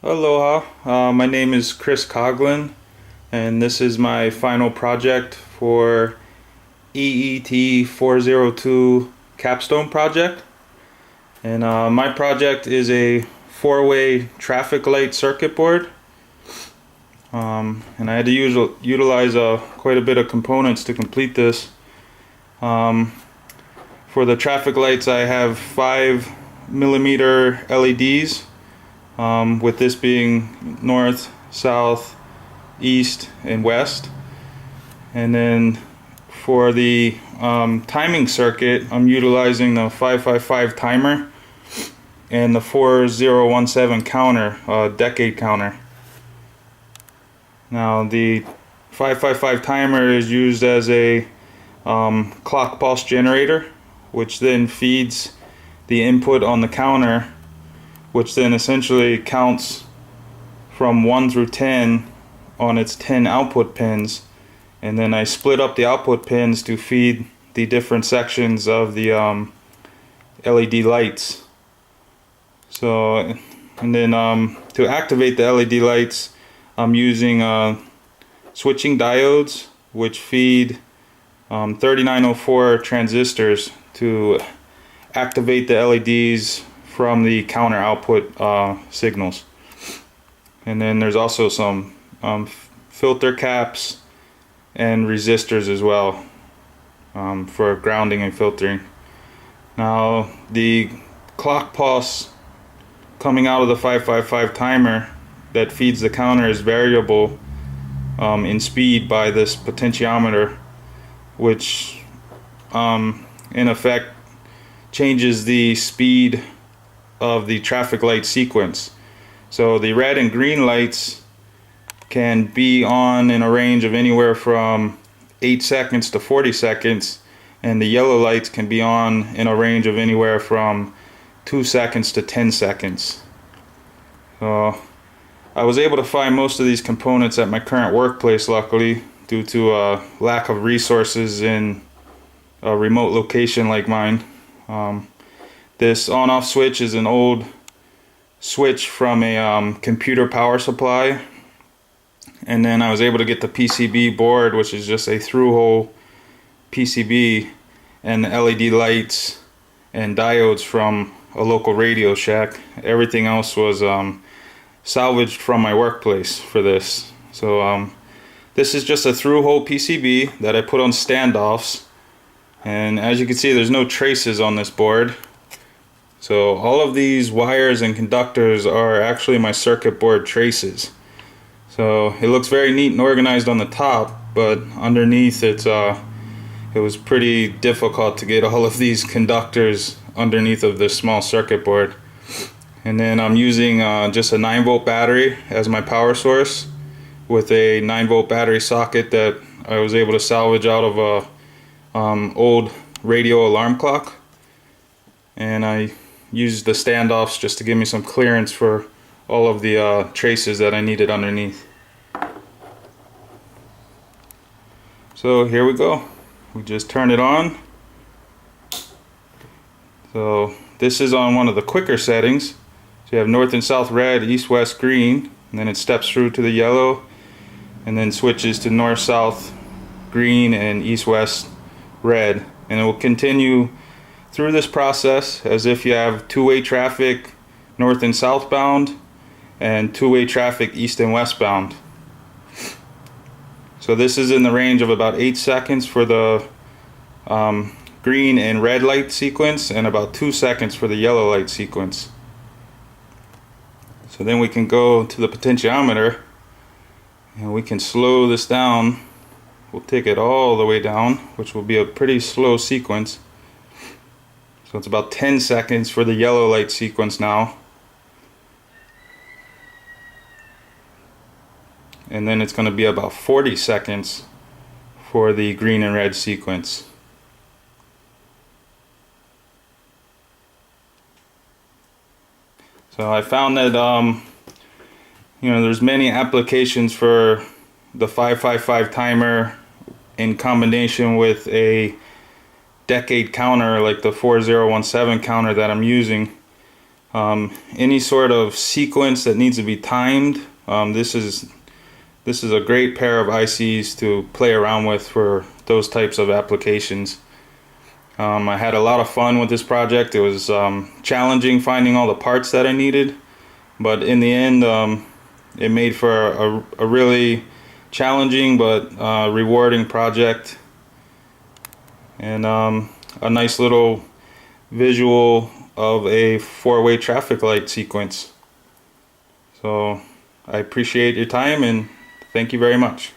Aloha, my name is Chris Coughlin, and this is my final project for EET 402 Capstone project. And my project is a four-way traffic light circuit board. And I had to utilize quite a bit of components to complete this. For the traffic lights, I have 5mm LEDs. With this being north, south, east, and west. And then for the timing circuit, I'm utilizing the 555 timer and the 4017 counter, decade counter. Now the 555 timer is used as a clock pulse generator, which then feeds the input on the counter, which then essentially counts from 1 through 10 on its 10 output pins, and then I split up the output pins to feed the different sections of the LED lights. So, and then to activate the LED lights, I'm using switching diodes, which feed 3904 transistors to activate the LEDs from the counter output signals. And then there's also some filter caps and resistors as well for grounding and filtering. Now the clock pulse coming out of the 555 timer that feeds the counter is variable in speed by this potentiometer, which in effect changes the speed of the traffic light sequence. So the red and green lights can be on in a range of anywhere from 8 seconds to 40 seconds, and the yellow lights can be on in a range of anywhere from 2 seconds to 10 seconds. So I was able to find most of these components at my current workplace, luckily, due to a lack of resources in a remote location like mine. This on-off switch is an old switch from a computer power supply, and then I was able to get the PCB board, which is just a through-hole PCB, and the LED lights and diodes from a local Radio Shack. Everything else was salvaged from my workplace for this. So this is just a through-hole PCB that I put on standoffs, and as you can see, there's no traces on this board. So all of these wires and conductors are actually my circuit board traces. So it looks very neat and organized on the top, but underneath it was pretty difficult to get all of these conductors underneath of this small circuit board. And then I'm using just a 9-volt battery as my power source with a 9-volt battery socket that I was able to salvage out of a old radio alarm clock. And I used the standoffs just to give me some clearance for all of the traces that I needed underneath. So here we go. We just turn it on. So this is on one of the quicker settings. So you have north and south red, east west green, and then it steps through to the yellow, and then switches to north south green and east west red, and it will continue through this process as if you have two-way traffic north and southbound and two-way traffic east and westbound. So this is in the range of about 8 seconds for the green and red light sequence, and about 2 seconds for the yellow light sequence. So then we can go to the potentiometer and we can slow this down. We'll take it all the way down, which will be a pretty slow sequence. So it's about 10 seconds for the yellow light sequence now. And then it's going to be about 40 seconds for the green and red sequence. So I found that there's many applications for the 555 timer in combination with a decade counter like the 4017 counter that I'm using. Any sort of sequence that needs to be timed, this is a great pair of ICs to play around with for those types of applications. I had a lot of fun with this project. It was challenging finding all the parts that I needed, but in the end it made for a really challenging but rewarding project, and a nice little visual of a four-way traffic light sequence. So I appreciate your time and thank you very much.